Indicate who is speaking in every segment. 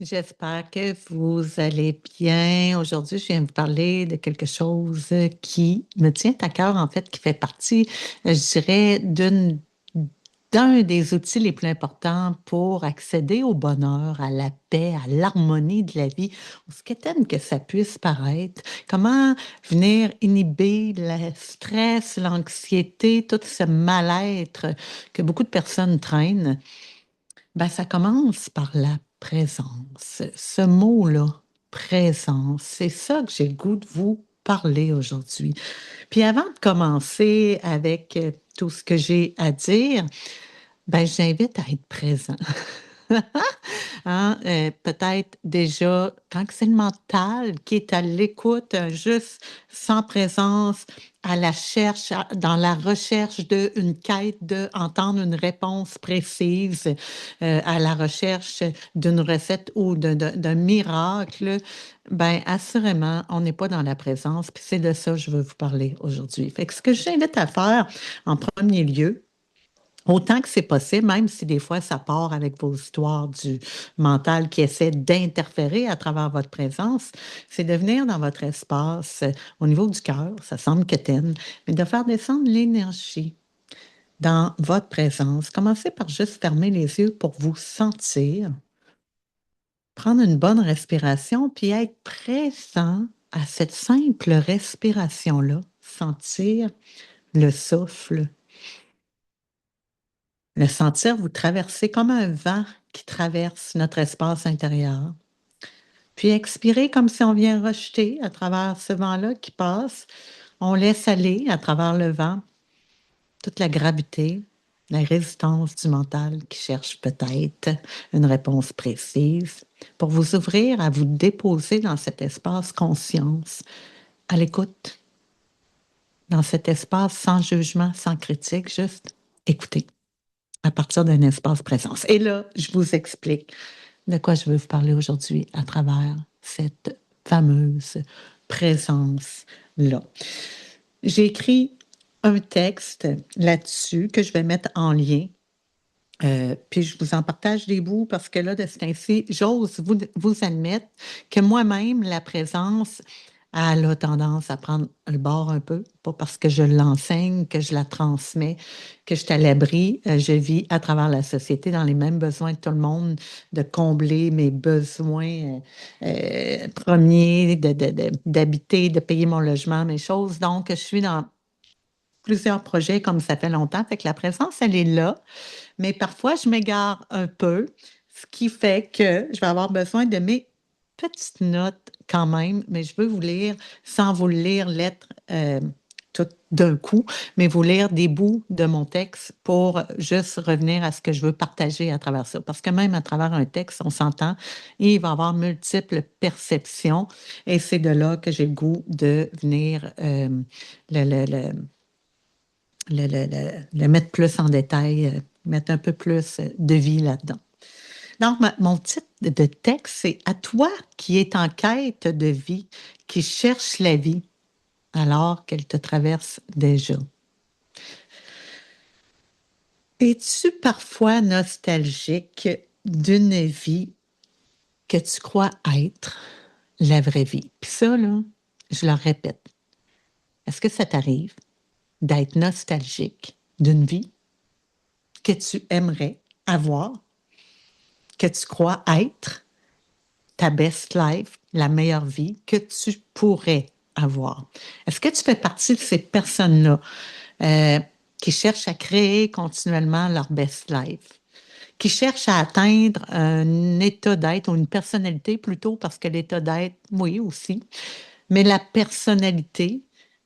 Speaker 1: J'espère que vous allez bien. Aujourd'hui, je viens vous parler de quelque chose qui me tient à cœur, en fait, qui fait partie, je dirais, d'un des outils les plus importants pour accéder au bonheur, à la paix, à l'harmonie de la vie, aussi qu'étenne que ça puisse paraître. Comment venir inhiber le stress, l'anxiété, tout ce mal-être que beaucoup de personnes traînent. Ben, ça commence par la présence. Ce mot-là, présence, c'est ça que j'ai le goût de vous parler aujourd'hui. Puis avant de commencer avec tout ce que j'ai à dire, ben, j'invite à être présent. Hein, peut-être déjà, quand c'est le mental qui est à l'écoute, juste sans présence, dans la recherche d'une quête de entendre une réponse précise, à la recherche d'une recette ou d'un miracle, ben assurément, on n'est pas dans la présence. Puis c'est de ça que je veux vous parler aujourd'hui. Fait que ce que j'invite à faire en premier lieu, autant que c'est possible, même si des fois ça part avec vos histoires du mental qui essaie d'interférer à travers votre présence, c'est de venir dans votre espace au niveau du cœur, ça semble quétaine, mais de faire descendre l'énergie dans votre présence. Commencez par juste fermer les yeux pour vous sentir, prendre une bonne respiration, puis être présent à cette simple respiration-là, sentir le souffle. Le sentir vous traverser comme un vent qui traverse notre espace intérieur. Puis expirer comme si on vient rejeter à travers ce vent-là qui passe. On laisse aller à travers le vent toute la gravité, la résistance du mental qui cherche peut-être une réponse précise pour vous ouvrir à vous déposer dans cet espace conscience, à l'écoute, dans cet espace sans jugement, sans critique, juste écouter à partir d'un espace présence. Et là, je vous explique de quoi je veux vous parler aujourd'hui à travers cette fameuse présence-là. J'ai écrit un texte là-dessus que je vais mettre en lien. Puis je vous en partage des bouts parce que là, de ce temps-ci, j'ose vous admettre que moi-même, la présence, elle a tendance à prendre le bord un peu, pas parce que je l'enseigne, que je la transmets, que je suis à l'abri. Je vis à travers la société dans les mêmes besoins de tout le monde, de combler mes besoins premiers, d'habiter, de payer mon logement, mes choses. Donc, je suis dans plusieurs projets comme ça fait longtemps. Fait que la présence, elle est là. Mais parfois, je m'égare un peu, ce qui fait que je vais avoir besoin de mes petites notes quand même, mais je veux vous lire, sans vous le lire lettre tout d'un coup, mais vous lire des bouts de mon texte pour juste revenir à ce que je veux partager à travers ça. Parce que même à travers un texte, on s'entend, et il va y avoir multiples perceptions, et c'est de là que j'ai le goût de venir le, le, le, le mettre plus en détail, mettre un peu plus de vie là-dedans. Donc, mon titre de texte, c'est À toi qui es en quête de vie, qui cherche la vie alors qu'elle te traverse déjà. Es-tu parfois nostalgique d'une vie que tu crois être la vraie vie? Puis ça, là, je le répète. Est-ce que ça t'arrive d'être nostalgique d'une vie que tu aimerais avoir, que tu crois être ta best life, la meilleure vie que tu pourrais avoir? Est-ce que tu fais partie de ces personnes-là euh, qui cherchent à créer continuellement leur best life, qui cherchent à atteindre un état d'être ou une personnalité plutôt, parce que l'état d'être, oui aussi, mais la personnalité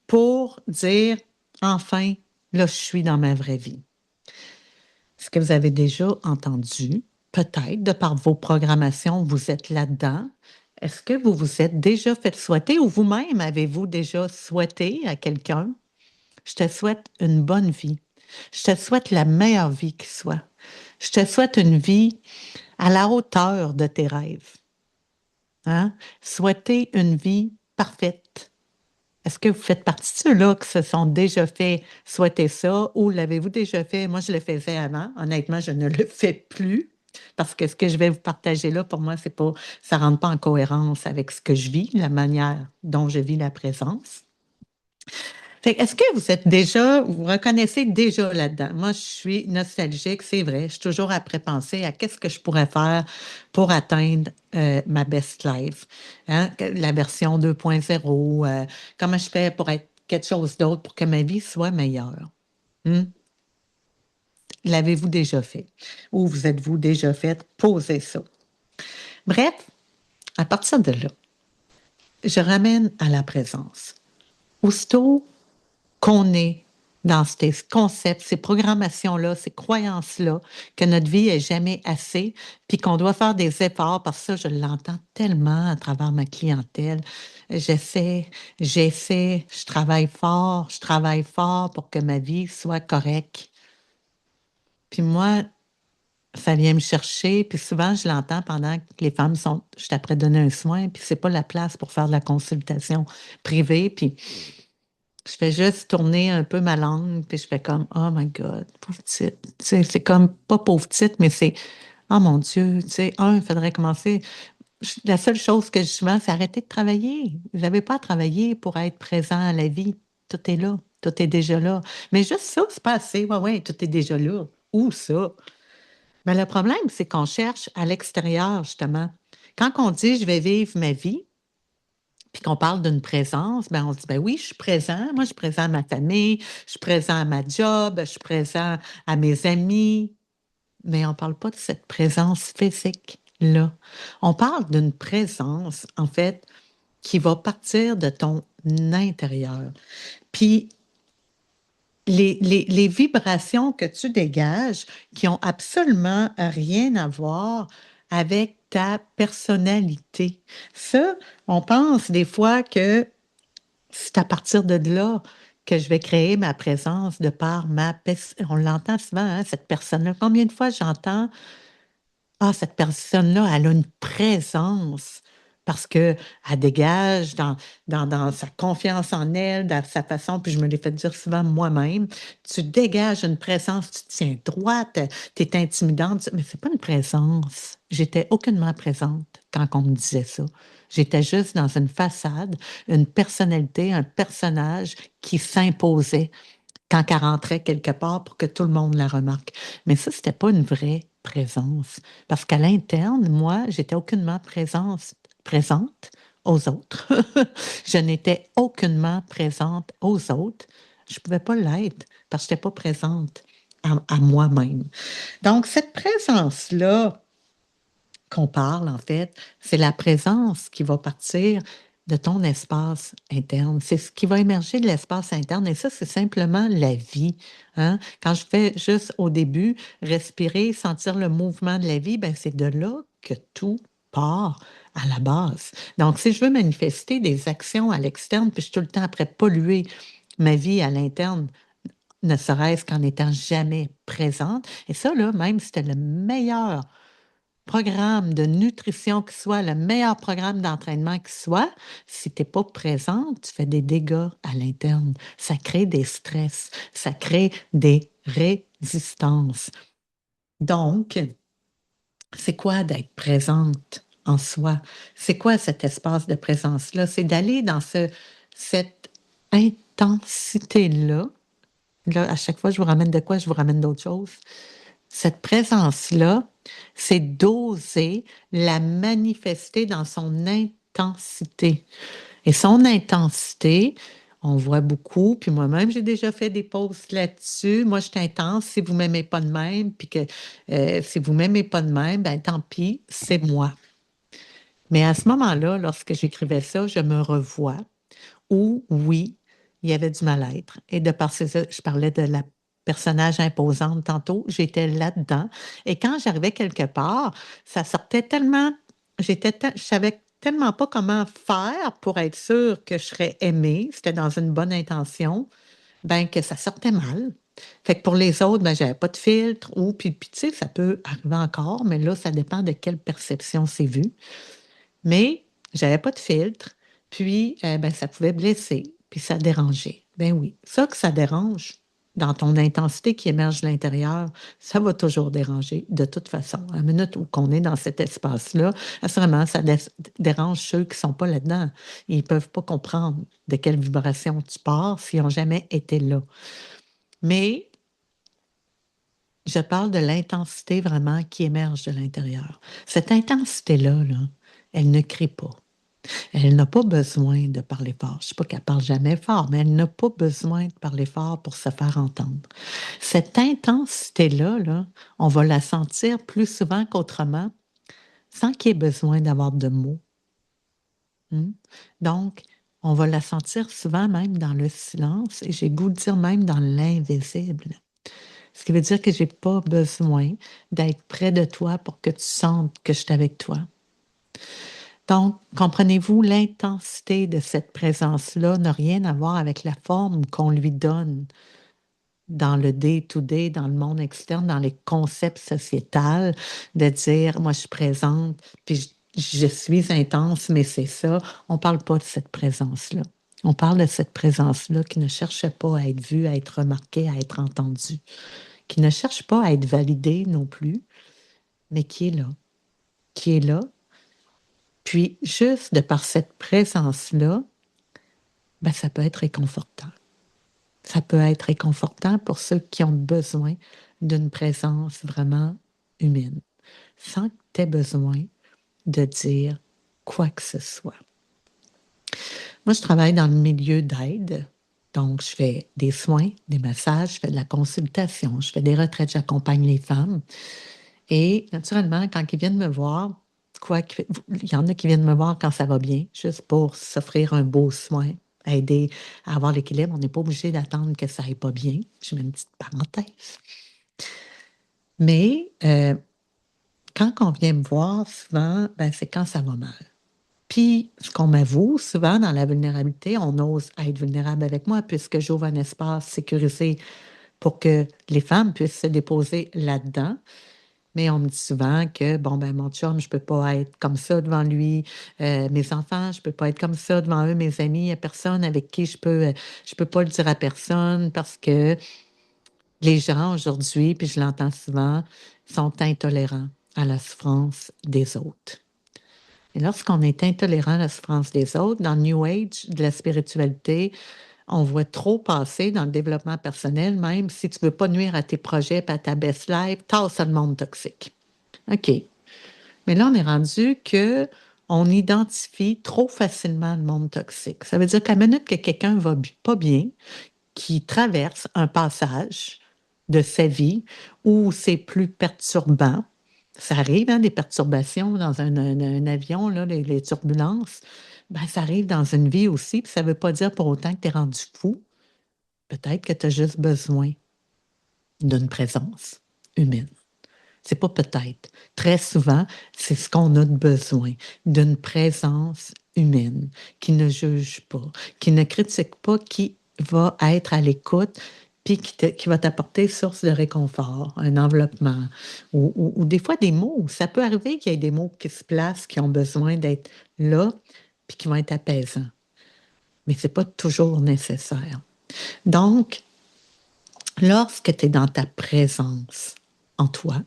Speaker 1: pour dire, enfin, là, je suis dans ma vraie vie. Est-ce que vous avez déjà entendu, peut-être de par vos programmations, vous êtes là-dedans? Est-ce que vous vous êtes déjà fait souhaiter ou vous-même avez-vous déjà souhaité à quelqu'un? Je te souhaite une bonne vie. Je te souhaite la meilleure vie qui soit. Je te souhaite une vie à la hauteur de tes rêves. Hein? Souhaiter une vie parfaite. Est-ce que vous faites partie de ceux-là qui se sont déjà fait souhaiter ça ou l'avez-vous déjà fait? Moi, je le faisais avant. Honnêtement, je ne le fais plus. Parce que ce que je vais vous partager là, pour moi, c'est pas, ça rentre pas en cohérence avec ce que je vis, la manière dont je vis la présence. Fait, est-ce que vous êtes déjà, vous reconnaissez déjà là-dedans? Moi, je suis nostalgique, c'est vrai. Je suis toujours après penser à qu'est-ce que je pourrais faire pour atteindre ma best life, hein? La version 2.0, comment je fais pour être quelque chose d'autre pour que ma vie soit meilleure. Hmm? L'avez-vous déjà fait? Ou vous êtes-vous déjà fait poser ça? Bref, à partir de là, je ramène à la présence. Aussitôt qu'on est dans ces concepts, ces programmations-là, ces croyances-là, que notre vie est jamais assez, puis qu'on doit faire des efforts, parce que ça, je l'entends tellement à travers ma clientèle. J'essaie, j'essaie, je travaille fort pour que ma vie soit correcte. Puis moi, ça vient me chercher, puis souvent, je l'entends pendant que les femmes sont, je t'apprête à donner un soin, puis c'est pas la place pour faire de la consultation privée, puis je fais juste tourner un peu ma langue, puis je fais comme, oh my God, pauvre petite. Tu sais, c'est comme, pas pauvre petite, mais c'est, oh mon Dieu, tu sais, il faudrait commencer. La seule chose que je dis souvent, c'est arrêter de travailler. Vous n'avez pas à travailler pour être présent à la vie. Tout est là, tout est déjà là. Mais juste ça, c'est pas assez. Ouais, ouais, tout est déjà là. Où ça? Mais le problème, c'est qu'on cherche à l'extérieur, justement. Quand on dit je vais vivre ma vie, puis qu'on parle d'une présence, ben on dit ben oui, je suis présent. Moi, je suis présent à ma famille, je suis présent à ma job, je suis présent à mes amis. Mais on ne parle pas de cette présence physique-là. On parle d'une présence, en fait, qui va partir de ton intérieur. Puis les vibrations que tu dégages qui ont absolument rien à voir avec ta personnalité. Ça, on pense des fois que c'est à partir de là que je vais créer ma présence de par On l'entend souvent, hein, cette personne-là. Combien de fois j'entends ah, cette personne-là, elle a une présence parce qu'elle dégage dans sa confiance en elle, dans sa façon, puis je me l'ai fait dire souvent moi-même, tu dégages une présence, tu te tiens droite, tu es intimidante, mais c'est pas une présence. J'étais aucunement présente quand on me disait ça. J'étais juste dans une façade, une personnalité, un personnage qui s'imposait quand elle rentrait quelque part pour que tout le monde la remarque. Mais ça, c'était pas une vraie présence. Parce qu'à l'interne, moi, j'étais aucunement présente aux autres. Je n'étais aucunement présente aux autres. Je ne pouvais pas l'être parce que je n'étais pas présente à moi-même. Donc, cette présence-là, qu'on parle, en fait, c'est la présence qui va partir de ton espace interne. C'est ce qui va émerger de l'espace interne. Et ça, c'est simplement la vie. Hein? Quand je fais juste au début, respirer, sentir le mouvement de la vie, ben, c'est de là que tout part à la base. Donc, si je veux manifester des actions à l'externe, puis je suis tout le temps après polluer ma vie à l'interne, ne serait-ce qu'en n'étant jamais présente. Et ça, là, même si c'était le meilleur programme de nutrition qui soit, le meilleur programme d'entraînement qui soit, si tu n'es pas présente, tu fais des dégâts à l'interne. Ça crée des stress, ça crée des résistances. Donc, c'est quoi d'être présente en soi? C'est quoi cet espace de présence-là? C'est d'aller dans cette intensité-là. Là, à chaque fois, je vous ramène de quoi? Je vous ramène d'autres choses. Cette présence-là, c'est d'oser la manifester dans son intensité. Et son intensité, on voit beaucoup, puis moi-même, j'ai déjà fait des posts là-dessus. Moi, je suis intense. Si vous ne m'aimez pas de même, puis que si vous ne m'aimez pas de même, ben tant pis, c'est moi. Mais à ce moment-là, lorsque j'écrivais ça, je me revois où, oui, il y avait du mal-être. Et de par ces, je parlais de la personnage imposante tantôt, j'étais là-dedans. Et quand j'arrivais quelque part, ça sortait tellement, je savais tellement pas comment faire pour être sûre que je serais aimée, c'était dans une bonne intention, ben que ça sortait mal. Fait que pour les autres, ben j'avais pas de filtre ou puis tu sais, ça peut arriver encore, mais là, ça dépend de quelle perception c'est vu. Mais j'avais pas de filtre, puis ben, ça pouvait blesser, puis ça dérangeait. Ben oui, ça que ça dérange, dans ton intensité qui émerge de l'intérieur, ça va toujours déranger de toute façon. À la minute où on est dans cet espace-là, assurément, ça dérange ceux qui ne sont pas là-dedans. Ils ne peuvent pas comprendre de quelle vibration tu pars s'ils n'ont jamais été là. Mais je parle de l'intensité vraiment qui émerge de l'intérieur. Cette intensité-là, là, elle ne crie pas. Elle n'a pas besoin de parler fort. Je ne sais pas qu'elle parle jamais fort, mais elle n'a pas besoin de parler fort pour se faire entendre. Cette intensité-là, là, on va la sentir plus souvent qu'autrement, sans qu'il y ait besoin d'avoir de mots. Donc, on va la sentir souvent même dans le silence, et j'ai goût de dire même dans l'invisible. Ce qui veut dire que je n'ai pas besoin d'être près de toi pour que tu sentes que je suis avec toi. Donc, comprenez-vous, l'intensité de cette présence-là n'a rien à voir avec la forme qu'on lui donne dans le day-to-day, dans le monde externe, dans les concepts sociétals, de dire, moi, je suis présente, puis je suis intense, mais c'est ça. On ne parle pas de cette présence-là. On parle de cette présence-là qui ne cherche pas à être vue, à être remarquée, à être entendue, qui ne cherche pas à être validée non plus, mais qui est là. Qui est là. Puis, juste de par cette présence-là, ben, ça peut être réconfortant. Ça peut être réconfortant pour ceux qui ont besoin d'une présence vraiment humaine, sans que tu aies besoin de dire quoi que ce soit. Moi, je travaille dans le milieu d'aide. Donc, je fais des soins, des massages, je fais de la consultation, je fais des retraites, j'accompagne les femmes. Et naturellement, quand ils viennent me voir, il y en a qui viennent me voir quand ça va bien, juste pour s'offrir un beau soin, aider à avoir l'équilibre. On n'est pas obligé d'attendre que ça aille pas bien. Je mets une petite parenthèse. Mais quand on vient me voir, souvent, ben, c'est quand ça va mal. Puis, ce qu'on m'avoue, souvent dans la vulnérabilité, on ose être vulnérable avec moi puisque j'ouvre un espace sécurisé pour que les femmes puissent se déposer là-dedans. Mais on me dit souvent que, bon, ben mon chum, je ne peux pas être comme ça devant lui. Mes enfants, je ne peux pas être comme ça devant eux. Mes amis, il n'y a personne avec qui je peux pas le dire à personne parce que les gens aujourd'hui, puis je l'entends souvent, sont intolérants à la souffrance des autres. Et lorsqu'on est intolérant à la souffrance des autres, dans le New Age de la spiritualité, on voit trop passer dans le développement personnel, même si tu ne veux pas nuire à tes projets et à ta best life, tasse le monde toxique. OK. Mais là, on est rendu que on identifie trop facilement le monde toxique. Ça veut dire qu'à la minute que quelqu'un va pas bien, qui traverse un passage de sa vie où c'est plus perturbant, ça arrive, hein, des perturbations dans un avion, là, les turbulences, ben, ça arrive dans une vie aussi, puis ça ne veut pas dire pour autant que tu es rendu fou. Peut-être que tu as juste besoin d'une présence humaine. C'est pas peut-être. Très souvent, c'est ce qu'on a de besoin, d'une présence humaine qui ne juge pas, qui ne critique pas, qui va être à l'écoute, puis qui va t'apporter source de réconfort, un enveloppement, ou des fois des mots. Ça peut arriver qu'il y ait des mots qui se placent, qui ont besoin d'être là, puis qui vont être apaisants. Mais ce n'est pas toujours nécessaire. Donc, lorsque tu es dans ta présence en toi,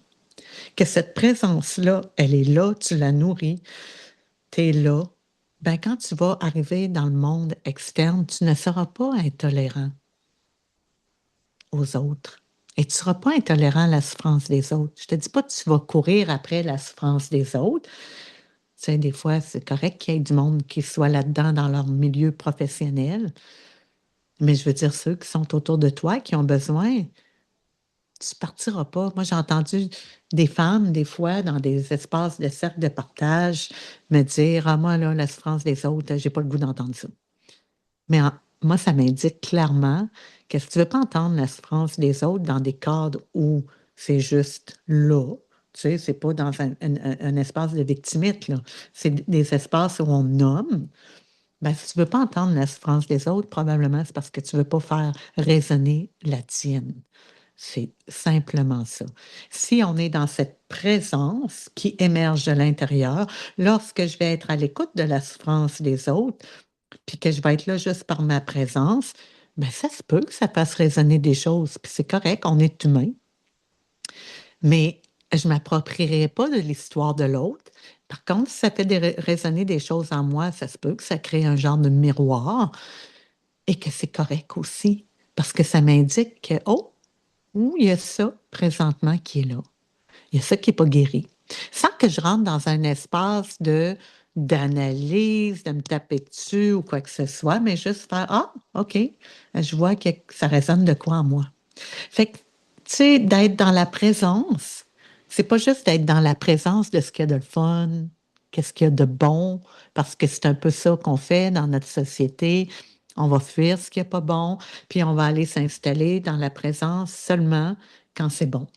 Speaker 1: que cette présence-là, elle est là, tu la nourris, tu es là, ben quand tu vas arriver dans le monde externe, tu ne seras pas intolérant aux autres. Et tu ne seras pas intolérant à la souffrance des autres. Je ne te dis pas que tu vas courir après la souffrance des autres. Tu sais, des fois, c'est correct qu'il y ait du monde qui soit là-dedans dans leur milieu professionnel. Mais je veux dire, ceux qui sont autour de toi, qui ont besoin, tu ne partiras pas. Moi, j'ai entendu des femmes, des fois, dans des espaces de cercle de partage, me dire: ah, moi, là, la souffrance des autres, j'ai pas le goût d'entendre ça. Mais moi, ça m'indique clairement que si tu veux pas entendre la souffrance des autres dans des cadres où c'est juste là, tu sais, c'est pas dans un espace de victimite, là. C'est des espaces où on nomme. Ben, si tu veux pas entendre la souffrance des autres, probablement c'est parce que tu veux pas faire résonner la tienne. C'est simplement ça. Si on est dans cette présence qui émerge de l'intérieur, lorsque je vais être à l'écoute de la souffrance des autres, puis que je vais être là juste par ma présence, ben ça se peut que ça fasse résonner des choses, puis c'est correct, on est humain. Mais je ne m'approprierai pas de l'histoire de l'autre. Par contre, si ça fait résonner des choses en moi, ça se peut que ça crée un genre de miroir et que c'est correct aussi, parce que ça m'indique que, oh, il y a ça présentement qui est là. Il y a ça qui n'est pas guéri. Sans que je rentre dans un espace d'analyse, de me taper dessus ou quoi que ce soit, mais juste faire, ah, OK, je vois que ça résonne de quoi en moi. Fait que, tu sais, d'être dans la présence, c'est pas juste d'être dans la présence de ce qu'il y a de le fun, qu'est-ce qu'il y a de bon, parce que c'est un peu ça qu'on fait dans notre société. On va fuir ce qui n'est pas bon, puis on va aller s'installer dans la présence seulement quand c'est bon,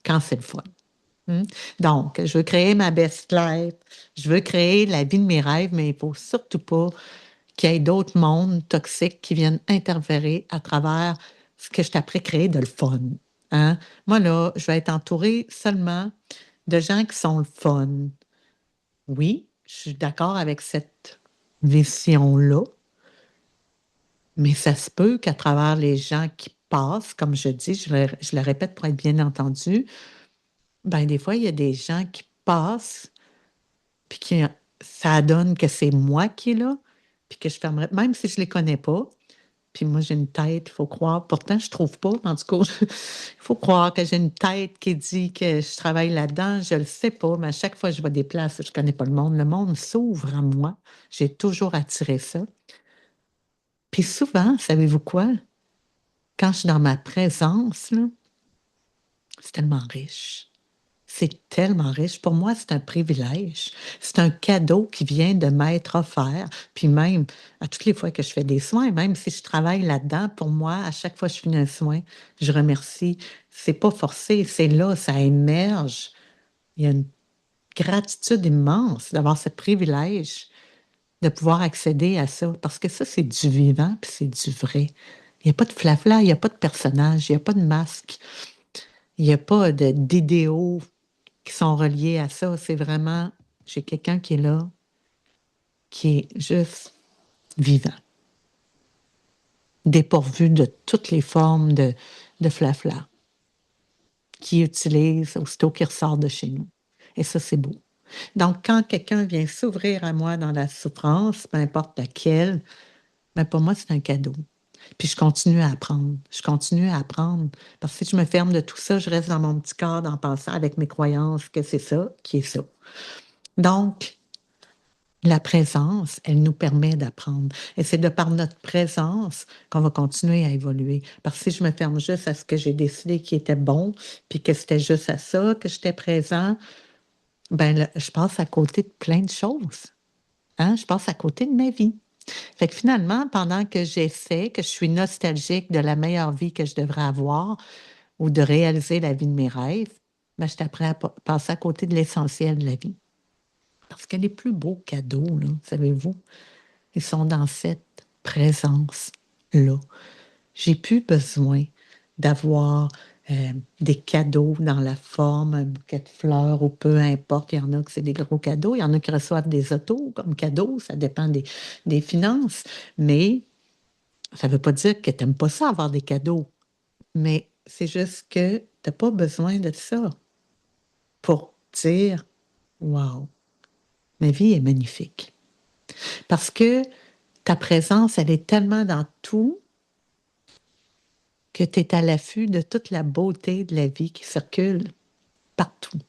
Speaker 1: quand c'est le fun. Hmm? Donc, je veux créer ma best life, je veux créer la vie de mes rêves, mais il ne faut surtout pas qu'il y ait d'autres mondes toxiques qui viennent interférer à travers ce que je t'apprends créer de le fun. Hein? Moi, là, je vais être entourée seulement de gens qui sont le fun. Oui, je suis d'accord avec cette vision-là, mais ça se peut qu'à travers les gens qui passent, comme je dis, je le répète pour être bien entendu, ben des fois, il y a des gens qui passent, puis ça donne que c'est moi qui est là, puis que je fermerai, même si je ne les connais pas. Puis moi, j'ai une tête, il faut croire. Pourtant, je ne trouve pas. En tout cas, il faut croire que j'ai une tête qui dit que je travaille là-dedans. Je ne le sais pas, mais à chaque fois que je vois des places, je ne connais pas le monde s'ouvre à moi. J'ai toujours attiré ça. Puis souvent, savez-vous quoi? Quand je suis dans ma présence, là, c'est tellement riche. C'est tellement riche. Pour moi, c'est un privilège. C'est un cadeau qui vient de m'être offert. Puis même, à toutes les fois que je fais des soins, même si je travaille là-dedans, pour moi, à chaque fois que je finis un soin, je remercie. C'est pas forcé, c'est là, ça émerge. Il y a une gratitude immense d'avoir ce privilège de pouvoir accéder à ça. Parce que ça, c'est du vivant, puis c'est du vrai. Il n'y a pas de flafla, il n'y a pas de personnage, il n'y a pas de masque, il n'y a pas d'idéaux qui sont reliés à ça. C'est vraiment, j'ai quelqu'un qui est là, qui est juste vivant, dépourvu de toutes les formes de flafla, qui utilise aussitôt qu'il ressort de chez nous. Et ça, c'est beau. Donc, quand quelqu'un vient s'ouvrir à moi dans la souffrance, peu importe laquelle, ben pour moi, c'est un cadeau. Puis je continue à apprendre. Je continue à apprendre. Parce que si je me ferme de tout ça, je reste dans mon petit cadre en pensant avec mes croyances que c'est ça qui est ça. Donc, la présence, elle nous permet d'apprendre. Et c'est de par notre présence qu'on va continuer à évoluer. Parce que si je me ferme juste à ce que j'ai décidé qui était bon, puis que c'était juste à ça, que j'étais présent, ben là, je passe à côté de plein de choses. Hein? Je passe à côté de ma vie. Fait que finalement, pendant que j'essaie, que je suis nostalgique de la meilleure vie que je devrais avoir ou de réaliser la vie de mes rêves, ben, je t'apprends à passer à côté de l'essentiel de la vie. Parce que les plus beaux cadeaux, là, savez-vous, ils sont dans cette présence-là. J'ai plus besoin d'avoir des cadeaux dans la forme, un bouquet de fleurs ou peu importe. Il y en a que c'est des gros cadeaux, il y en a qui reçoivent des autos comme cadeaux, ça dépend des finances. Mais ça ne veut pas dire que tu n'aimes pas ça, avoir des cadeaux. Mais c'est juste que tu n'as pas besoin de ça pour dire, wow, ma vie est magnifique. Parce que ta présence, elle est tellement dans tout que tu es à l'affût de toute la beauté de la vie qui circule partout,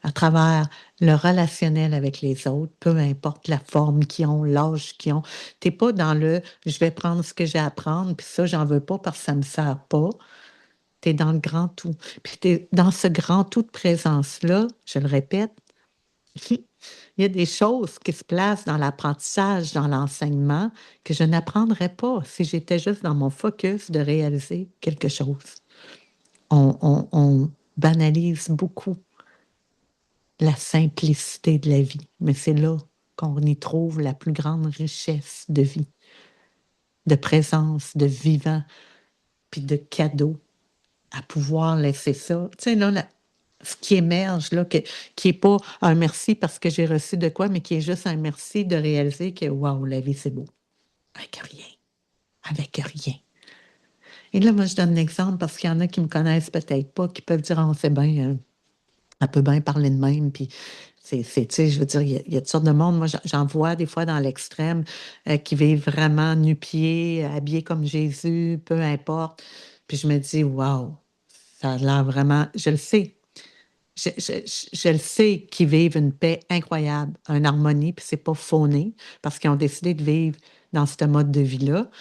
Speaker 1: à travers le relationnel avec les autres, peu importe la forme qu'ils ont, l'âge qu'ils ont. Tu n'es pas dans le je vais prendre ce que j'ai à prendre, puis ça, j'en veux pas parce que ça ne me sert pas. Tu es dans le grand tout. Puis tu es dans ce grand tout de présence-là, je le répète, il y a des choses qui se placent dans l'apprentissage, dans l'enseignement, que je n'apprendrais pas si j'étais juste dans mon focus de réaliser quelque chose. On banalise beaucoup la simplicité de la vie, mais c'est là qu'on y trouve la plus grande richesse de vie, de présence, de vivant, puis de cadeaux à pouvoir laisser ça. Tu sais, là, ce qui émerge, là, qui n'est pas un merci parce que j'ai reçu de quoi, mais qui est juste un merci de réaliser que, waouh, la vie, c'est beau. Avec rien. Avec rien. Et là, moi, je donne l'exemple parce qu'il y en a qui me connaissent peut-être pas, qui peuvent dire, on sait bien, elle peut bien parler de même, puis tu sais, je veux dire, il y a toutes sortes de monde. Moi, j'en vois des fois dans l'extrême qui vivent vraiment nu-pieds, habillés comme Jésus, peu importe. Puis je me dis, waouh, ça a l'air vraiment, je le sais. Je le sais qu'ils vivent une paix incroyable, une harmonie, puis c'est pas fauné, parce qu'ils ont décidé de vivre dans ce mode de vie-là.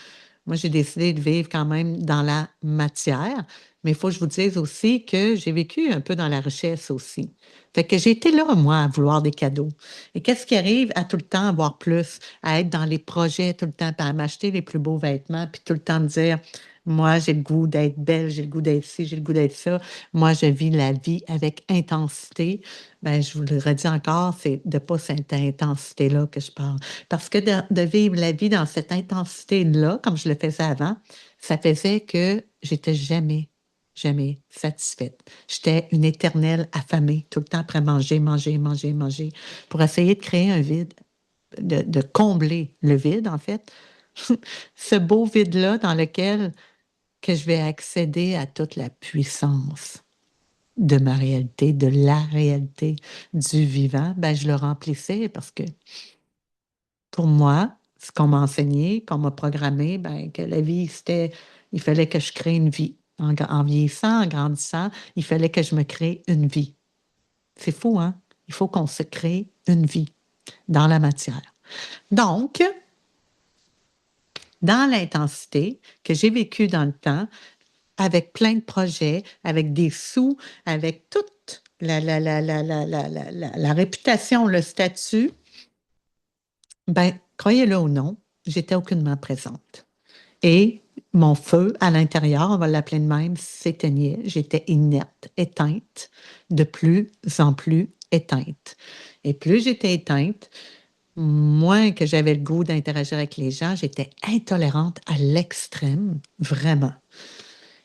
Speaker 1: Moi, j'ai décidé de vivre quand même dans la matière, mais il faut que je vous dise aussi que j'ai vécu un peu dans la richesse aussi. Fait que j'ai été là, moi, à vouloir des cadeaux. Et qu'est-ce qui arrive à tout le temps avoir plus, à être dans les projets tout le temps, puis à m'acheter les plus beaux vêtements, puis tout le temps me dire, moi, j'ai le goût d'être belle, j'ai le goût d'être ci, j'ai le goût d'être ça. Moi, je vis la vie avec intensité. Ben, je vous le redis encore, c'est de pas cette intensité-là que je parle. Parce que de vivre la vie dans cette intensité-là, comme je le faisais avant, ça faisait que j'étais jamais, jamais satisfaite. J'étais une éternelle affamée, tout le temps après manger, manger, manger, manger, pour essayer de créer un vide, de combler le vide, en fait. Ce beau vide-là dans lequel que je vais accéder à toute la puissance de ma réalité, de la réalité du vivant, ben, je le remplissais parce que pour moi, ce qu'on m'a enseigné, qu'on m'a programmé, ben, que la vie, c'était, il fallait que je crée une vie. En vieillissant, en grandissant, il fallait que je me crée une vie. C'est fou, hein? Il faut qu'on se crée une vie dans la matière. Donc, dans l'intensité que j'ai vécue dans le temps, avec plein de projets, avec des sous, avec toute la réputation, le statut, ben, croyez-le ou non, j'étais aucunement présente. Et mon feu à l'intérieur, on va l'appeler de même, s'éteignait. J'étais inerte, éteinte, de plus en plus éteinte. Et plus j'étais éteinte, moins que j'avais le goût d'interagir avec les gens, j'étais intolérante à l'extrême, vraiment.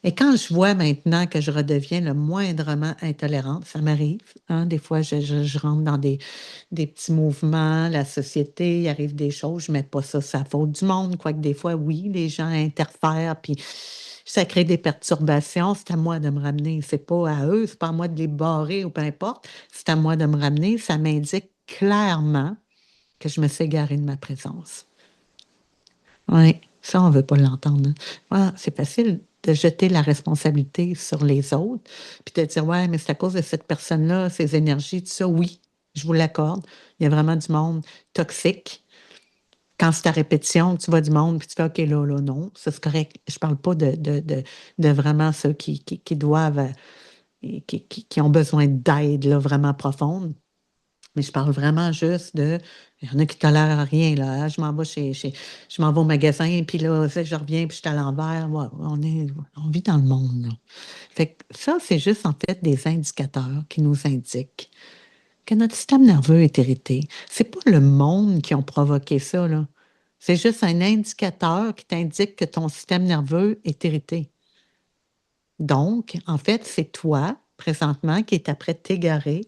Speaker 1: Et quand je vois maintenant que je redeviens le moindrement intolérante, ça m'arrive, hein, des fois, je rentre dans des petits mouvements, la société, il arrive des choses, je ne mets pas ça sur la faute du monde, quoique des fois, oui, les gens interfèrent, puis ça crée des perturbations, c'est à moi de me ramener, c'est pas à eux, c'est pas à moi de les barrer ou peu importe, c'est à moi de me ramener, ça m'indique clairement que je me suis égarée de ma présence. Oui, ça, on ne veut pas l'entendre, hein. Ah, c'est facile de jeter la responsabilité sur les autres, puis de dire, ouais, mais c'est à cause de cette personne-là, ses énergies, tout ça. Oui, je vous l'accorde. Il y a vraiment du monde toxique. Quand c'est à répétition, tu vois du monde, puis tu fais, OK, là, là, non, ça c'est correct. Je ne parle pas de vraiment ceux qui doivent, qui ont besoin d'aide, là, vraiment profonde. Mais je parle vraiment juste de. Il y en a qui tolèrent rien, là, hein. Je m'en vais je m'en vais au magasin, puis là, je reviens, puis je suis à l'envers. Ouais, on vit dans le monde, là. Fait que ça, c'est juste en fait des indicateurs qui nous indiquent que notre système nerveux est irrité. C'est pas le monde qui a provoqué ça, là. C'est juste un indicateur qui t'indique que ton système nerveux est irrité. Donc, en fait, c'est toi, présentement, qui est après de t'égarer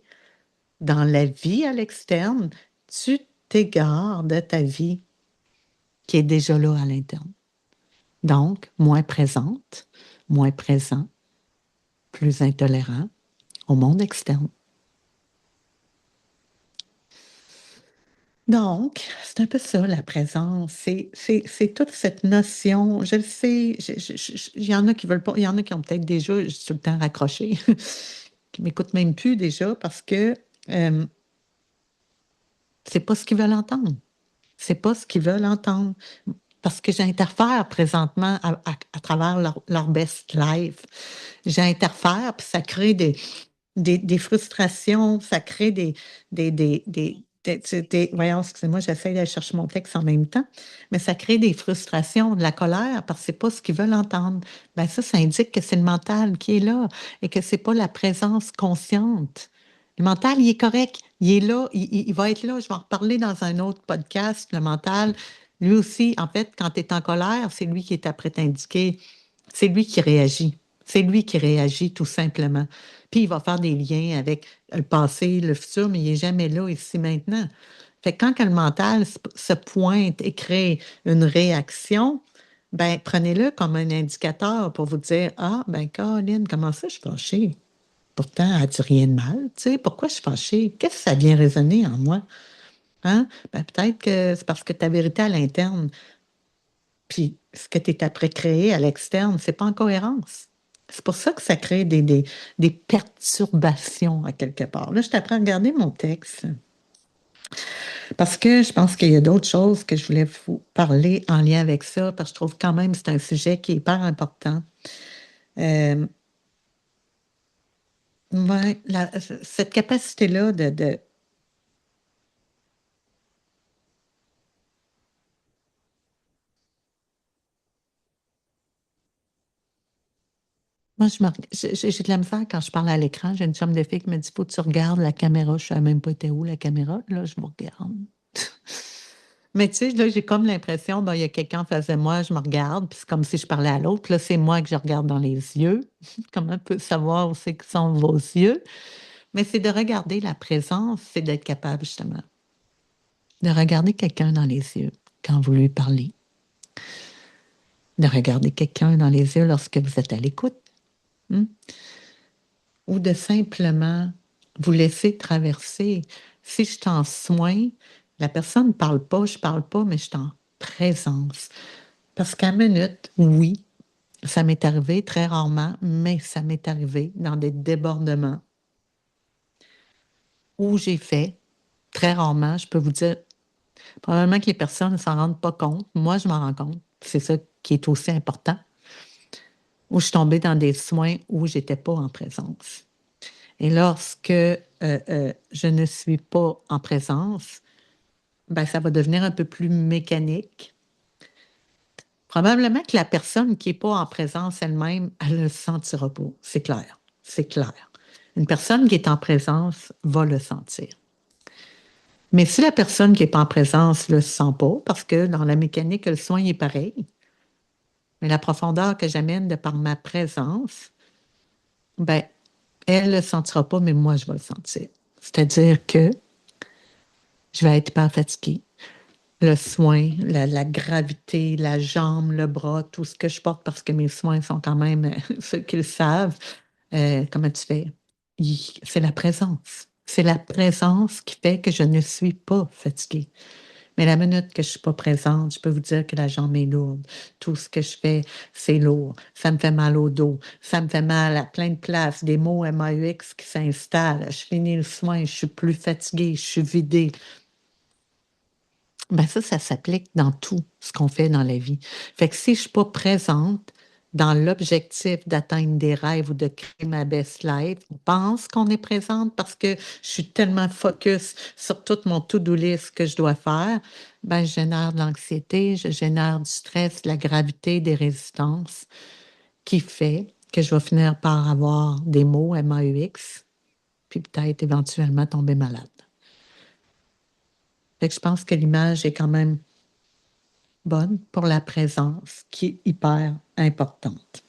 Speaker 1: dans la vie à l'externe, tu t'égares de ta vie qui est déjà là à l'interne. Donc, moins présente, moins présent, plus intolérant au monde externe. Donc, c'est un peu ça, la présence. C'est toute cette notion. Je le sais, il y en a qui veulent pas, il y en a qui ont peut-être déjà, je suis tout le temps raccroché, qui m'écoutent même plus déjà parce que euh, c'est pas ce qu'ils veulent entendre. C'est pas ce qu'ils veulent entendre. Parce que j'interfère présentement à travers leur best life. J'interfère, puis ça crée des frustrations, ça crée voyons, excusez-moi, j'essaie d'aller chercher mon texte en même temps, mais ça crée des frustrations, de la colère, parce que c'est pas ce qu'ils veulent entendre. Ben ça indique que c'est le mental qui est là et que c'est pas la présence consciente. Le mental, il est correct, il est là, il va être là. Je vais en reparler dans un autre podcast. Le mental, lui aussi, en fait, quand tu es en colère, c'est lui qui est après t'indiquer, c'est lui qui réagit. C'est lui qui réagit tout simplement. Puis il va faire des liens avec le passé, le futur, mais il n'est jamais là, ici, maintenant. Fait que quand que le mental se pointe et crée une réaction, ben prenez-le comme un indicateur pour vous dire, ah, ben Caroline, comment ça je suis fâchée? Pourtant, as-tu rien de mal? Tu sais, pourquoi je suis fâchée? Qu'est-ce que ça vient résonner en moi? Hein? Ben, peut-être que c'est parce que ta vérité à l'interne, puis ce que tu es après créé à l'externe, c'est pas en cohérence. C'est pour ça que ça crée des perturbations à quelque part. Là, je t'apprends à regarder mon texte parce que je pense qu'il y a d'autres choses que je voulais vous parler en lien avec ça, parce que je trouve quand même que c'est un sujet qui est hyper important. Euh, ouais, cette capacité-là moi, j'ai de la misère quand je parle à l'écran. J'ai une chum de fille qui me dit, faut que tu regardes la caméra. Je ne savais même pas était où la caméra. Là, je vous regarde. Mais tu sais, là, j'ai comme l'impression, ben, il y a quelqu'un en face de moi, je me regarde, puis c'est comme si je parlais à l'autre. Là, c'est moi que je regarde dans les yeux. Comment peut savoir où c'est que sont vos yeux? Mais c'est de regarder la présence, c'est d'être capable, justement, de regarder quelqu'un dans les yeux quand vous lui parlez, de regarder quelqu'un dans les yeux lorsque vous êtes à l'écoute, hein, ou de simplement vous laisser traverser. Si je t'en soin, la personne ne parle pas, je ne parle pas, mais je suis en présence. Parce qu'à minute, oui, ça m'est arrivé très rarement, mais ça m'est arrivé dans des débordements où j'ai fait très rarement, je peux vous dire, probablement que les personnes ne s'en rendent pas compte. Moi, je m'en rends compte. C'est ça qui est aussi important. Où je suis tombée dans des soins où je n'étais pas en présence. Et lorsque je ne suis pas en présence, ben, ça va devenir un peu plus mécanique. Probablement que la personne qui n'est pas en présence elle-même, elle ne le sentira pas. C'est clair. C'est clair. Une personne qui est en présence va le sentir. Mais si la personne qui n'est pas en présence ne le sent pas, parce que dans la mécanique, le soin est pareil, mais la profondeur que j'amène de par ma présence, ben, elle ne le sentira pas, mais moi, je vais le sentir. C'est-à-dire que je vais être hyper fatiguée. Le soin, la gravité, la jambe, le bras, tout ce que je porte, parce que mes soins sont quand même ceux qui le savent. Comment tu fais? C'est la présence. C'est la présence qui fait que je ne suis pas fatiguée. Mais la minute que je ne suis pas présente, je peux vous dire que la jambe est lourde. Tout ce que je fais, c'est lourd. Ça me fait mal au dos. Ça me fait mal à plein de places. Des mots MAUX qui s'installent. Je finis le soin, je suis plus fatiguée, je suis vidée. Ben ça s'applique dans tout ce qu'on fait dans la vie. Fait que si je ne suis pas présente dans l'objectif d'atteindre des rêves ou de créer ma best life, on pense qu'on est présente parce que je suis tellement focus sur tout mon to-do list que je dois faire, ben je génère de l'anxiété, je génère du stress, de la gravité, des résistances qui fait que je vais finir par avoir des mots MAUX, puis peut-être éventuellement tomber malade. Fait que je pense que l'image est quand même bonne pour la présence, qui est hyper importante.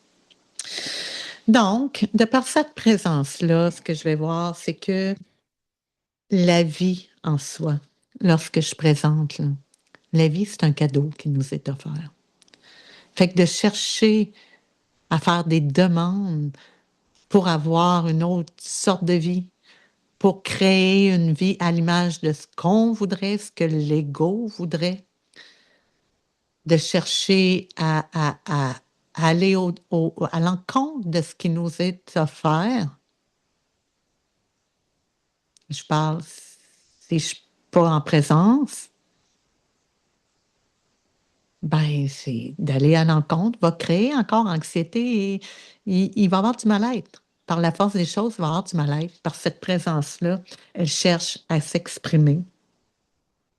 Speaker 1: Donc, de par cette présence-là, ce que je vais voir, c'est que la vie en soi, lorsque je présente, là, la vie, c'est un cadeau qui nous est offert. Fait que de chercher à faire des demandes pour avoir une autre sorte de vie, pour créer une vie à l'image de ce qu'on voudrait, ce que l'ego voudrait, de chercher à aller à l'encontre de ce qui nous est offert. Je parle, si je ne suis pas en présence, ben c'est d'aller à l'encontre, va créer encore anxiété et il va y avoir du mal-être. Par la force des choses, il va y avoir du mal-être. Par cette présence-là, elle cherche à s'exprimer.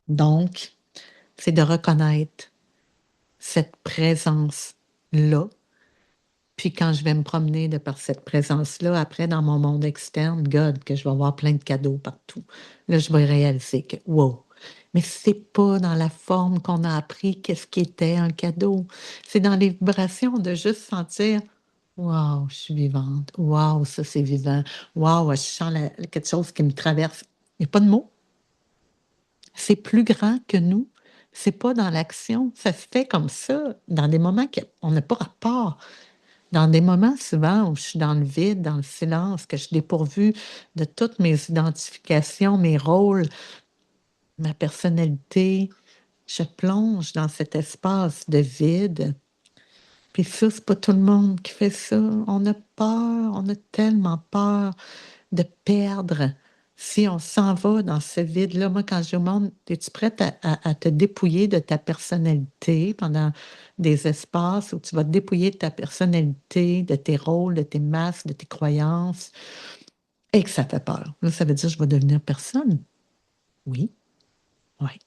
Speaker 1: Donc, c'est de reconnaître cette présence-là. Puis quand je vais me promener de par cette présence-là, après, dans mon monde externe, God, que je vais avoir plein de cadeaux partout. Là, je vais réaliser que, wow, mais c'est pas dans la forme qu'on a appris qu'est-ce qui était un cadeau. C'est dans les vibrations de juste sentir, wow, je suis vivante. Wow, ça c'est vivant. Wow, je sens quelque chose qui me traverse. Il n'y a pas de mots. C'est plus grand que nous. C'est pas dans l'action. Ça se fait comme ça, dans des moments qu'on n'a pas rapport. Dans des moments souvent où je suis dans le vide, dans le silence, que je suis dépourvue de toutes mes identifications, mes rôles, ma personnalité, je plonge dans cet espace de vide. Puis ça, c'est pas tout le monde qui fait ça. On a peur, on a tellement peur de perdre si on s'en va dans ce vide-là. Moi, quand je demande, es-tu prête à te dépouiller de ta personnalité pendant des espaces où tu vas te dépouiller de ta personnalité, de tes rôles, de tes masques, de tes croyances, et que ça fait peur. Là, ça veut dire que je vais devenir personne. Oui, oui.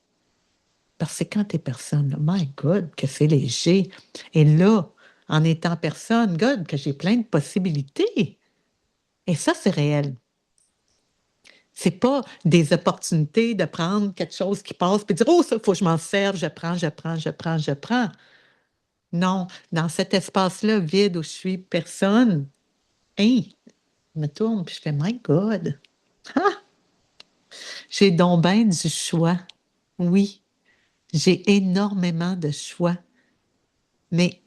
Speaker 1: Parce que quand tu es personne, là, my God, que c'est léger. Et là, en étant personne, God, que j'ai plein de possibilités. Et ça, c'est réel. C'est pas des opportunités de prendre quelque chose qui passe puis dire, oh, ça, il faut que je m'en serve, je prends, je prends, je prends, je prends. Non, dans cet espace-là vide où je suis personne, hey, je me tourne puis je fais, my God, ah, j'ai donc ben du choix. Oui, j'ai énormément de choix. Mais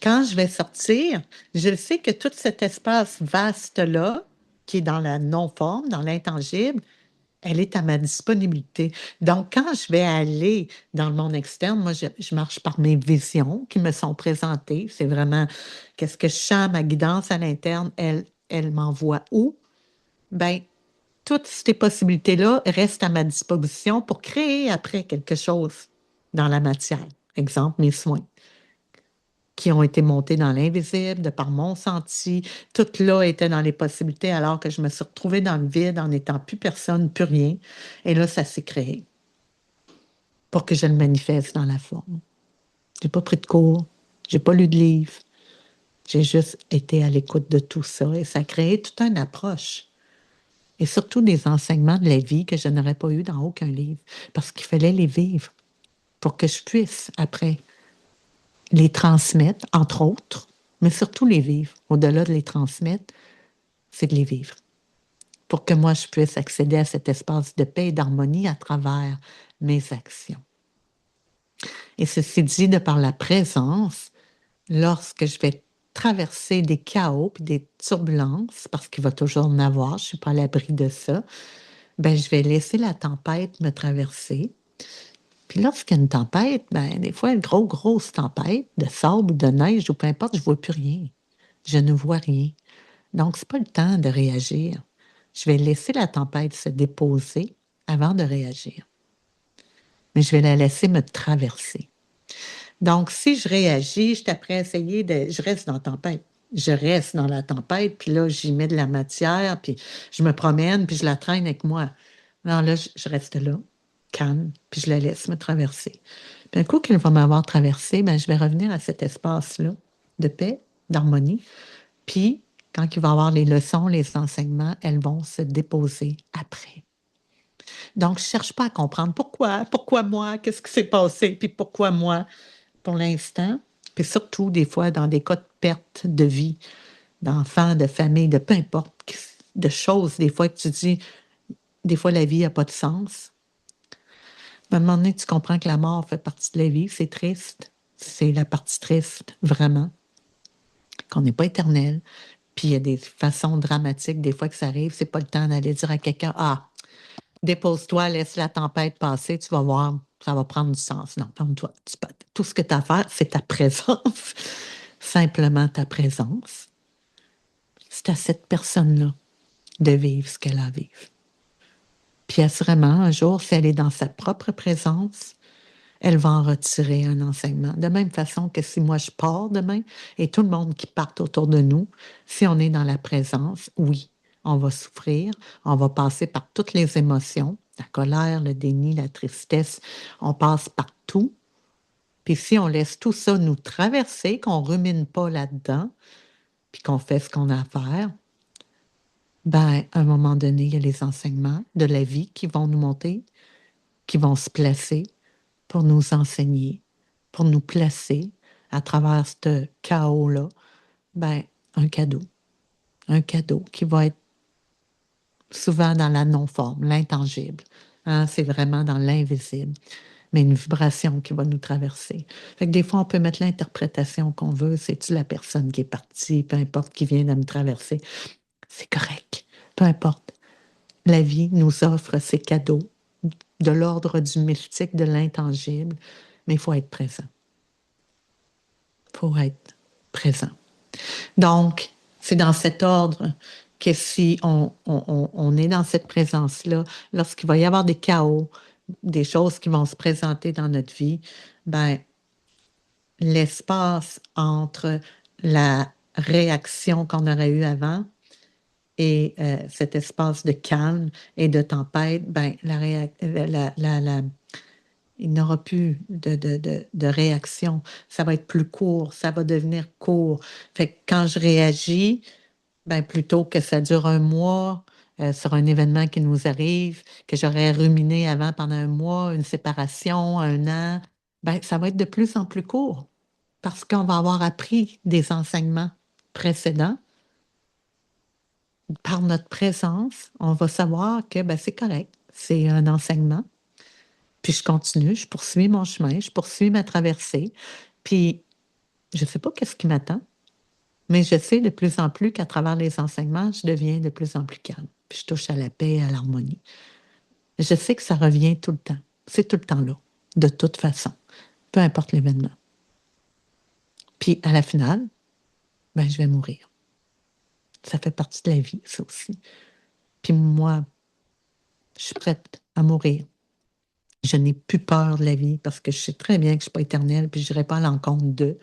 Speaker 1: quand je vais sortir, je sais que tout cet espace vaste-là, qui est dans la non-forme, dans l'intangible, elle est à ma disponibilité. Donc, quand je vais aller dans le monde externe, moi, je marche par mes visions qui me sont présentées. C'est vraiment qu'est-ce que je sens, ma guidance à l'interne, elle m'envoie où? Bien, toutes ces possibilités-là restent à ma disposition pour créer après quelque chose dans la matière. Exemple, mes soins qui ont été montés dans l'invisible, de par mon senti. Tout là était dans les possibilités, alors que je me suis retrouvée dans le vide en n'étant plus personne, plus rien. Et là, ça s'est créé pour que je le manifeste dans la forme. J'ai pas pris de cours, j'ai pas lu de livre, j'ai juste été à l'écoute de tout ça et ça a créé toute une approche. Et surtout des enseignements de la vie que je n'aurais pas eu dans aucun livre, parce qu'il fallait les vivre pour que je puisse, après, les transmettre, entre autres, mais surtout les vivre. Au-delà de les transmettre, c'est de les vivre. Pour que moi, je puisse accéder à cet espace de paix et d'harmonie à travers mes actions. Et ceci dit, de par la présence, lorsque je vais traverser des chaos puis des turbulences, parce qu'il va toujours en avoir, je ne suis pas à l'abri de ça, ben, je vais laisser la tempête me traverser. Puis lorsqu'il y a une tempête, ben, des fois, une grosse tempête de sable ou de neige ou peu importe, je ne vois plus rien. Je ne vois rien. Donc, ce n'est pas le temps de réagir. Je vais laisser la tempête se déposer avant de réagir. Mais je vais la laisser me traverser. Donc, si je réagis, je t'apprends à essayer de... Je reste dans la tempête. Je reste dans la tempête, puis là, j'y mets de la matière, puis je me promène, puis je la traîne avec moi. Alors là, je reste là, calme, puis je la laisse me traverser. Puis un coup qu'elle va m'avoir traversé, ben, je vais revenir à cet espace-là de paix, d'harmonie. Puis, quand il va y avoir les leçons, les enseignements, elles vont se déposer après. Donc, je ne cherche pas à comprendre pourquoi moi, qu'est-ce qui s'est passé, puis pourquoi moi, pour l'instant. Puis surtout, des fois, dans des cas de perte de vie, d'enfants, de famille, de peu importe, de choses, des fois que tu dis, des fois, la vie n'a pas de sens. À un moment donné, tu comprends que la mort fait partie de la vie, c'est triste. C'est la partie triste, vraiment, qu'on n'est pas éternel. Puis il y a des façons dramatiques, des fois que ça arrive, c'est pas le temps d'aller dire à quelqu'un, ah, dépose-toi, laisse la tempête passer, tu vas voir, ça va prendre du sens. Non, calme-toi. Tout ce que tu as à faire, c'est ta présence. Simplement ta présence. C'est à cette personne-là de vivre ce qu'elle a à vivre. Puis assurément, un jour, si elle est dans sa propre présence, elle va en retirer un enseignement. De même façon que si moi je pars demain et tout le monde qui part autour de nous, si on est dans la présence, oui, on va souffrir, on va passer par toutes les émotions, la colère, le déni, la tristesse, on passe par tout. Puis si on laisse tout ça nous traverser, qu'on ne rumine pas là-dedans, puis qu'on fait ce qu'on a à faire, ben, à un moment donné, il y a les enseignements de la vie qui vont nous monter, qui vont se placer pour nous enseigner, pour nous placer à travers ce chaos-là, ben, un cadeau. Un cadeau qui va être souvent dans la non-forme, l'intangible. Hein, c'est vraiment dans l'invisible. mais une vibration qui va nous traverser. Fait que des fois, on peut mettre l'interprétation qu'on veut. C'est-tu la personne qui est partie, peu importe qui vient de me traverser. C'est correct. Peu importe. La vie nous offre ces cadeaux de l'ordre du mystique, de l'intangible, mais il faut être présent. Il faut être présent. Donc, c'est dans cet ordre que si on est dans cette présence-là, lorsqu'il va y avoir des chaos, des choses qui vont se présenter dans notre vie, ben, l'espace entre la réaction qu'on aurait eue avant et cet espace de calme et de tempête, ben, il n'aura plus de réaction. Ça va être plus court, ça va devenir court. Fait que quand je réagis, ben, plutôt que ça dure un mois sur un événement qui nous arrive, que j'aurais ruminé avant pendant un mois, une séparation, un an, ben, ça va être de plus en plus court parce qu'on va avoir appris des enseignements précédents. Par notre présence, on va savoir que ben, c'est correct, c'est un enseignement. Puis je continue, je poursuis mon chemin, je poursuis ma traversée. Puis je ne sais pas qu'est-ce qui m'attend, mais je sais de plus en plus qu'à travers les enseignements, je deviens de plus en plus calme. Puis je touche à la paix et à l'harmonie. Je sais que ça revient tout le temps. C'est tout le temps là, de toute façon, peu importe l'événement. Puis à la finale, ben, je vais mourir. Ça fait partie de la vie, ça aussi. Puis moi, je suis prête à mourir. Je n'ai plus peur de la vie parce que je sais très bien que je ne suis pas éternelle, puis je n'irai pas à l'encontre de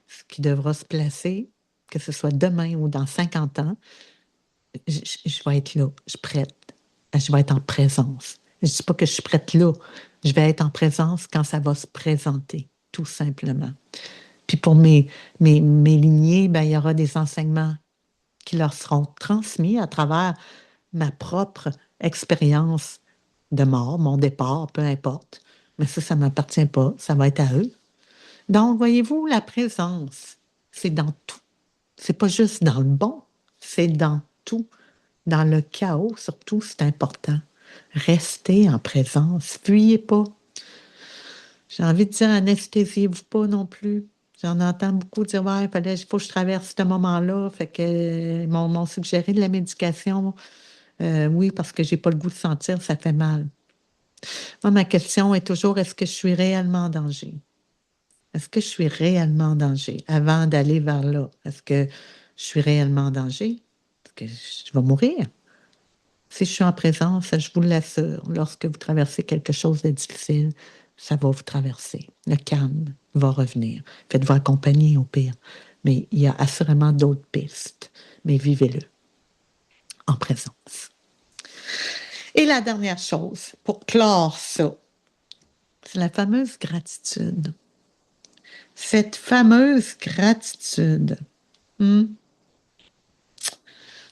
Speaker 1: ce qui devra se placer, que ce soit demain ou dans 50 ans. Je vais être là, je suis prête. Je vais être en présence. Je ne dis pas que je suis prête là. Je vais être en présence quand ça va se présenter, tout simplement. Puis pour mes lignées, ben, il y aura des enseignements qui leur seront transmis à travers ma propre expérience de mort, mon départ, peu importe. Mais ça ne m'appartient pas. Ça va être à eux. Donc, voyez-vous, la présence, c'est dans tout. C'est pas juste dans le bon, c'est dans tout. Dans le chaos, surtout, c'est important. Restez en présence. Fuyez pas. J'ai envie de dire, anesthésiez-vous pas non plus. J'en entends beaucoup dire, ouais, il faut que je traverse ce moment-là. Fait que m'ont suggéré de la médication. Oui, parce que j'ai pas le goût de sentir, ça fait mal. Moi, ma question est toujours, est-ce que je suis réellement en danger? Est-ce que je suis réellement en danger avant d'aller vers là? Est-ce que je suis réellement en danger? Est-ce que je vais mourir? Si je suis en présence, je vous l'assure, lorsque vous traversez quelque chose de difficile, ça va vous traverser. Le calme va revenir. Faites-vous accompagner au pire. Mais il y a assurément d'autres pistes. Mais vivez-le en présence. Et la dernière chose, pour clore ça, c'est la fameuse gratitude. Cette fameuse gratitude. Hmm?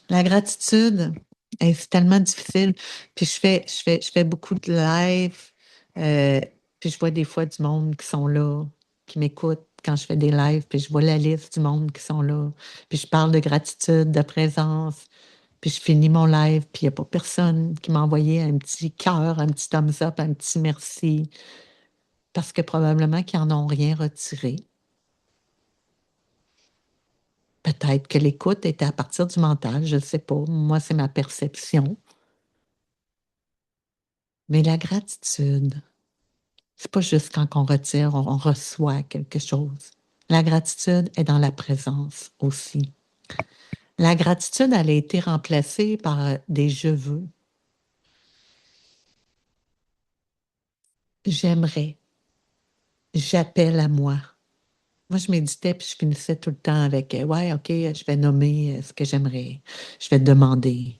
Speaker 1: La gratitude, c'est tellement difficile. Puis je fais beaucoup de live. euh, puis je vois des fois du monde qui sont là, qui m'écoutent quand je fais des lives. Puis je vois la liste du monde qui sont là. Puis je parle de gratitude, de présence. Puis je finis mon live. Puis il n'y a pas personne qui m'a envoyé un petit cœur, un petit thumbs up, un petit merci. Parce que probablement qu'ils n'en ont rien retiré. Peut-être que l'écoute était à partir du mental, je ne sais pas. Moi, c'est ma perception. Mais la gratitude, c'est pas juste quand on retire, on reçoit quelque chose. La gratitude est dans la présence aussi. La gratitude, elle a été remplacée par des je veux. J'aimerais. J'appelle à moi. Moi, je méditais puis je finissais tout le temps avec ouais, OK, je vais nommer ce que j'aimerais. Je vais demander.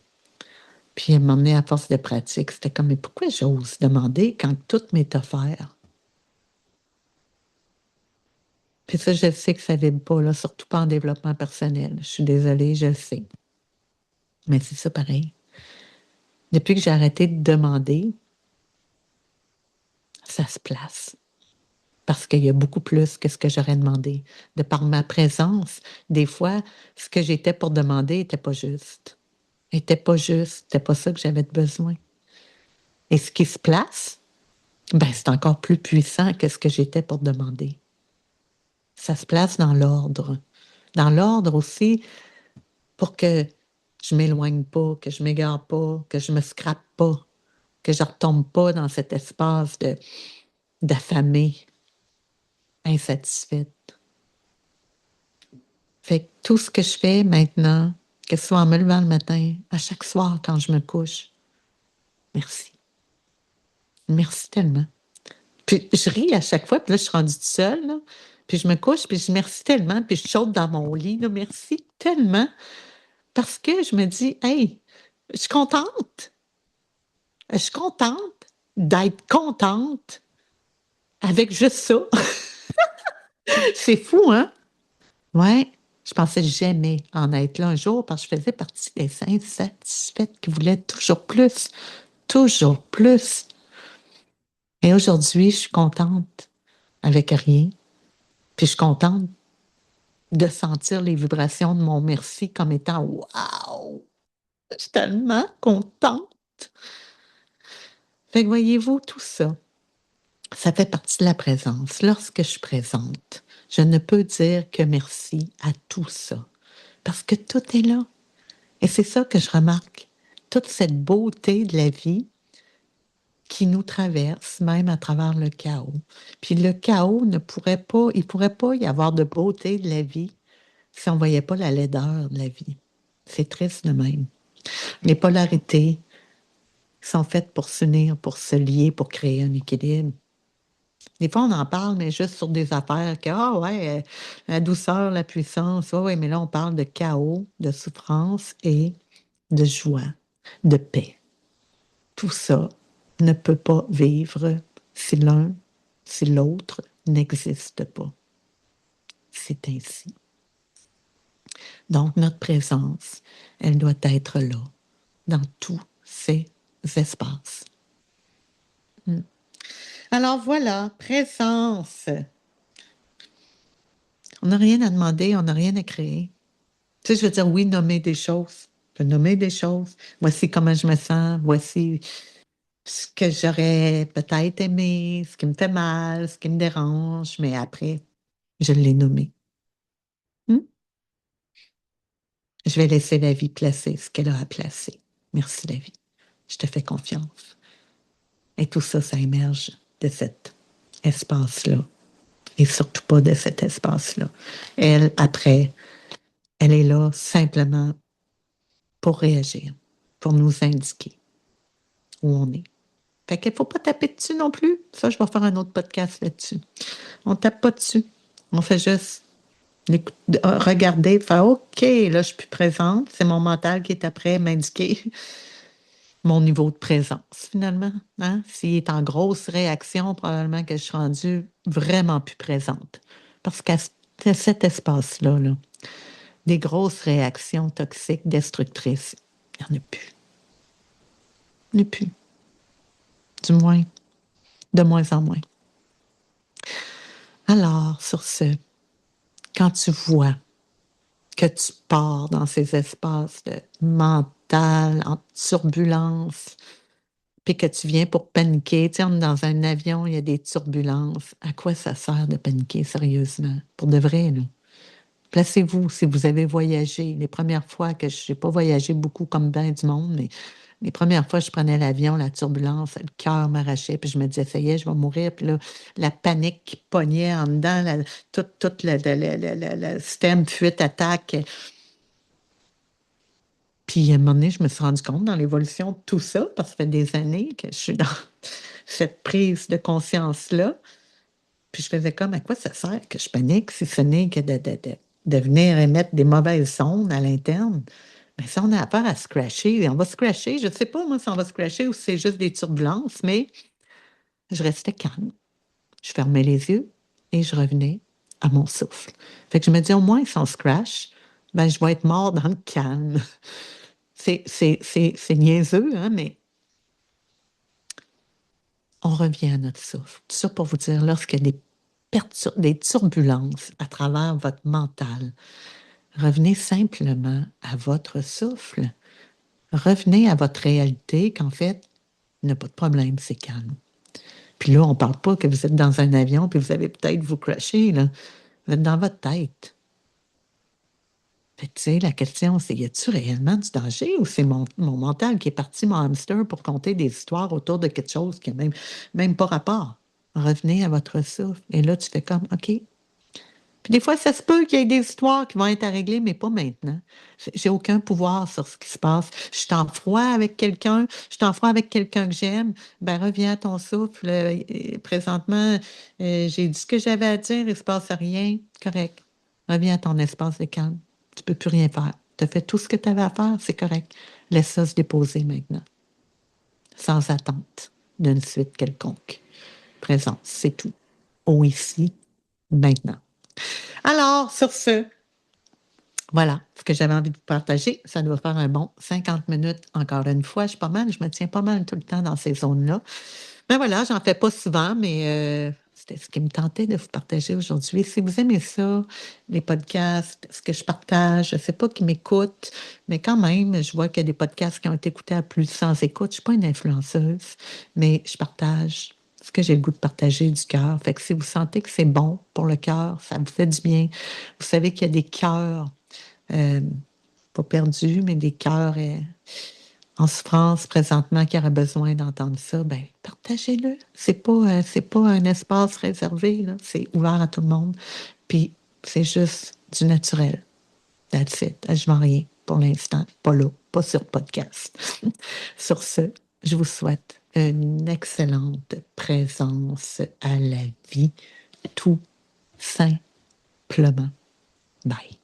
Speaker 1: Puis à un moment donné, à force de pratique, c'était comme mais pourquoi j'ose demander quand tout m'est offert? Puis ça, je sais que ça ne vibre pas, là, surtout pas en développement personnel. Je suis désolée, je le sais. Mais c'est ça pareil. Depuis que j'ai arrêté de demander, ça se place. Parce qu'il y a beaucoup plus que ce que j'aurais demandé. De par ma présence, des fois, ce que j'étais pour demander n'était pas juste. N'était pas juste. C'était pas ça que j'avais besoin. Et ce qui se place, ben c'est encore plus puissant que ce que j'étais pour demander. Ça se place dans l'ordre. Dans l'ordre aussi, pour que je m'éloigne pas, que je m'égare pas, que je me scrape pas, que je retombe pas dans cet espace d'affamée, insatisfaite. Fait que tout ce que je fais maintenant, que ce soit en me levant le matin, à chaque soir quand je me couche, merci. Merci tellement. Puis je ris à chaque fois, puis là, je suis rendue toute seule, là. Puis je me couche, puis je dis merci tellement, puis je saute dans mon lit, là, merci tellement, parce que je me dis, hey, je suis contente. Je suis contente d'être contente avec juste ça. C'est fou, hein? Ouais. Je pensais jamais en être là un jour parce que je faisais partie des insatisfaites qui voulaient toujours plus, toujours plus. Et aujourd'hui, je suis contente avec rien. Puis je suis contente de sentir les vibrations de mon merci comme étant waouh! Je suis tellement contente. Fait que voyez-vous, tout ça, ça fait partie de la présence. Lorsque je suis présente, je ne peux dire que merci à tout ça. Parce que tout est là. Et c'est ça que je remarque. Toute cette beauté de la vie qui nous traverse, même à travers le chaos. Puis le chaos ne pourrait pas, il ne pourrait pas y avoir de beauté de la vie si on ne voyait pas la laideur de la vie. C'est triste de même. Les polarités sont faites pour s'unir, pour se lier, pour créer un équilibre. Des fois, on en parle, mais juste sur des affaires que, ah ouais, la douceur, la puissance, ouais, ouais, mais là, on parle de chaos, de souffrance et de joie, de paix. Tout ça ne peut pas vivre si l'un, si l'autre n'existe pas. C'est ainsi. Donc, notre présence, elle doit être là, dans tous ces espaces. Alors voilà, présence. On n'a rien à demander, on n'a rien à créer. Tu sais, je veux dire, oui, nommer des choses. Je peux nommer des choses. Voici comment je me sens. Voici ce que j'aurais peut-être aimé, ce qui me fait mal, ce qui me dérange. Mais après, je l'ai nommé. Hmm? Je vais laisser la vie placer ce qu'elle a à placer. Merci, la vie. Je te fais confiance. Et tout ça, ça émerge de cet espace-là. Et surtout pas de cet espace-là. Elle, après, elle est là simplement pour réagir, pour nous indiquer où on est. Fait qu'il ne faut pas taper dessus non plus. Ça, je vais faire un autre podcast là-dessus. On ne tape pas dessus. On fait juste regarder, faire OK, là, je suis plus présente. C'est mon mental qui est après m'indiquer mon niveau de présence, finalement. Hein? S'il est en grosse réaction, probablement que je suis rendue vraiment plus présente. Parce qu'à cet espace-là, là, des grosses réactions toxiques, destructrices, il n'y en a plus. Il n'y en a plus. Du moins, de moins en moins. Alors, sur ce, quand tu vois que tu pars dans ces espaces de mental, en turbulence, puis que tu viens pour paniquer, tu sais, on est dans un avion, il y a des turbulences. À quoi ça sert de paniquer, sérieusement? Pour de vrai, là. Placez-vous si vous avez voyagé. Les premières fois que je n'ai pas voyagé beaucoup comme bien du monde, mais les premières fois que je prenais l'avion, la turbulence, le cœur m'arrachait, puis je me disais, ça y est, je vais mourir. Puis là, la panique qui pognait en dedans, tout le système fuite-attaque. Puis à un moment donné, je me suis rendu compte dans l'évolution de tout ça, parce que ça fait des années que je suis dans cette prise de conscience-là. Puis je faisais comme, à quoi ça sert que je panique si ce n'est que de venir émettre des mauvaises ondes à l'interne? Mais si on a affaire à se crasher, on va se crasher. Je ne sais pas, moi, si on va se crasher ou si c'est juste des turbulences, mais je restais calme. Je fermais les yeux et je revenais à mon souffle. Fait que je me dis, au moins, si on se crash, ben, je vais être mort dans le calme. C'est niaiseux, hein, mais on revient à notre souffle. Tout ça pour vous dire, lorsqu'il y a des turbulences à travers votre mental, revenez simplement à votre souffle. Revenez à votre réalité qu'en fait, il n'y a pas de problème, c'est calme. Puis là, on ne parle pas que vous êtes dans un avion puis vous allez peut-être vous crasher, là. Vous êtes dans votre tête. Fait que, tu sais, la question, c'est y a-tu réellement du danger ou c'est mon mental qui est parti, mon hamster, pour compter des histoires autour de quelque chose qui n'a même pas rapport? Revenez à votre souffle. Et là, tu fais comme, OK. Puis des fois, ça se peut qu'il y ait des histoires qui vont être à régler, mais pas maintenant. J'ai aucun pouvoir sur ce qui se passe. Je suis en froid avec quelqu'un, je suis en froid avec quelqu'un que j'aime. Ben, reviens à ton souffle. Présentement, j'ai dit ce que j'avais à dire, il ne se passe rien. Correct. Reviens à ton espace de calme. Tu ne peux plus rien faire. Tu as fait tout ce que tu avais à faire, c'est correct. Laisse ça se déposer maintenant, sans attente d'une suite quelconque. Présence, c'est tout. Au ici, maintenant. Alors, sur ce, voilà ce que j'avais envie de vous partager. Ça doit faire un bon 50 minutes encore une fois. Je me tiens pas mal tout le temps dans ces zones-là. Mais voilà, j'en fais pas souvent, mais c'était ce qui me tentait de vous partager aujourd'hui. Si vous aimez ça, les podcasts, ce que je partage, je ne sais pas qui m'écoute, mais quand même, je vois qu'il y a des podcasts qui ont été écoutés à plus de 100 écoutes. Je ne suis pas une influenceuse, mais je partage ce que j'ai le goût de partager du cœur. Fait que si vous sentez que c'est bon pour le cœur, ça vous fait du bien. Vous savez qu'il y a des cœurs, euh, pas perdus, mais des cœurs en souffrance présentement qui auraient besoin d'entendre ça, ben partagez-le. C'est pas un espace réservé, là. C'est ouvert à tout le monde. Puis c'est juste du naturel. That's it. Je vends rien pour l'instant. Pas là, pas sur podcast. Sur ce, je vous souhaite une excellente présence à la vie, tout simplement. Bye.